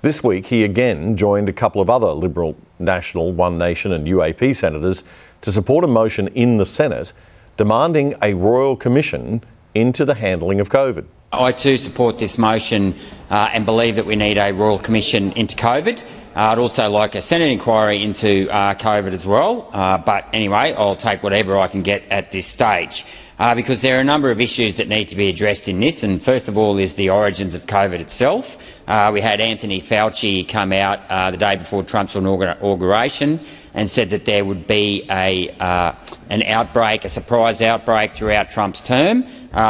This week, he again joined a couple of other Liberal, National, One Nation and UAP senators to support a motion in the Senate demanding a royal commission into the handling of COVID. I too support this motion and believe that we need a royal commission into COVID. I'd also like a Senate inquiry into COVID as well, but anyway, I'll take whatever I can get at this stage. Because there are a number of issues that need to be addressed in this, and first of all is the origins of COVID itself. We had Anthony Fauci come out the day before Trump's inauguration and said that there would be an outbreak, a surprise outbreak throughout Trump's term.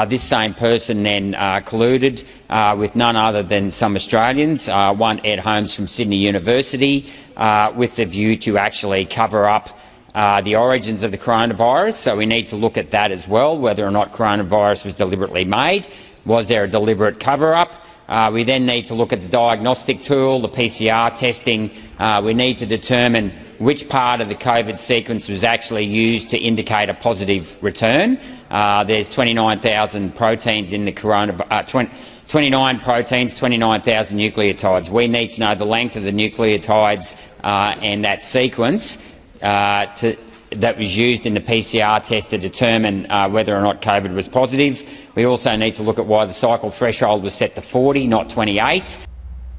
This same person then colluded with none other than some Australians, one Ed Holmes from Sydney University, with the view to actually cover up the origins of the coronavirus. So we need to look at that as well, whether or not coronavirus was deliberately made. Was there a deliberate cover-up? We then need to look at the diagnostic tool, the PCR testing. We need to determine which part of the COVID sequence was actually used to indicate a positive return. There's 29,000 proteins in the coronavirus. 29 proteins, 29,000 nucleotides. We need to know the length of the nucleotides and that sequence that was used in the PCR test to determine whether or not COVID was positive. We also need to look at why the cycle threshold was set to 40, not 28.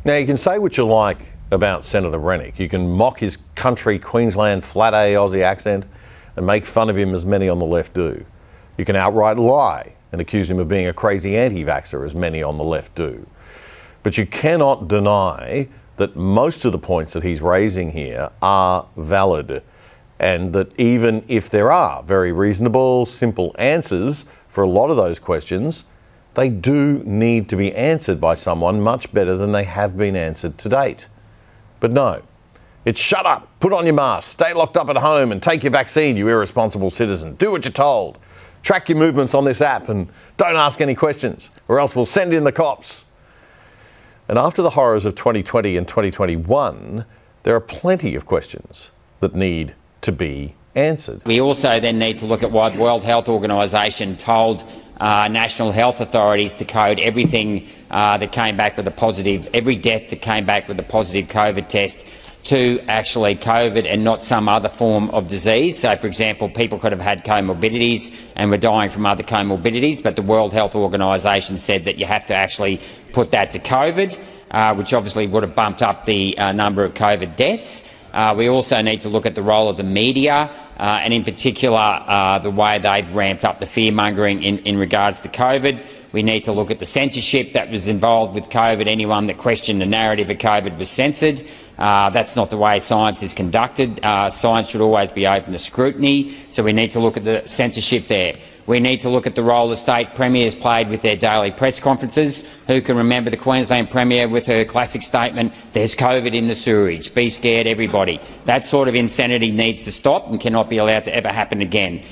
Now, you can say what you like about Senator Rennick. You can mock his country Queensland flat A Aussie accent and make fun of him as many on the left do. You can outright lie and accuse him of being a crazy anti-vaxxer as many on the left do. But you cannot deny that most of the points that he's raising here are valid, and that even if there are very reasonable, simple answers for a lot of those questions, they do need to be answered by someone much better than they have been answered to date. But no, it's shut up, put on your mask, stay locked up at home and take your vaccine, you irresponsible citizen. Do what you're told. Track your movements on this app and don't ask any questions, or else we'll send in the cops. And after the horrors of 2020 and 2021, there are plenty of questions that need to be answered. We also then need to look at why the World Health Organisation told national health authorities to code everything that came back with a positive, every death that came back with a positive COVID test to actually COVID and not some other form of disease. So, for example, people could have had comorbidities and were dying from other comorbidities, but the World Health Organisation said that you have to actually put that to COVID, which obviously would have bumped up the number of COVID deaths. We also need to look at the role of the media and in particular the way they've ramped up the fear-mongering in regards to COVID. We need to look at the censorship that was involved with COVID. Anyone that questioned the narrative of COVID was censored. That's not the way science is conducted. Science should always be open to scrutiny, so we need to look at the censorship there. We need to look at the role the state premiers played with their daily press conferences. Who can remember the Queensland Premier with her classic statement, "There's COVID in the sewerage, be scared everybody." That sort of insanity needs to stop and cannot be allowed to ever happen again.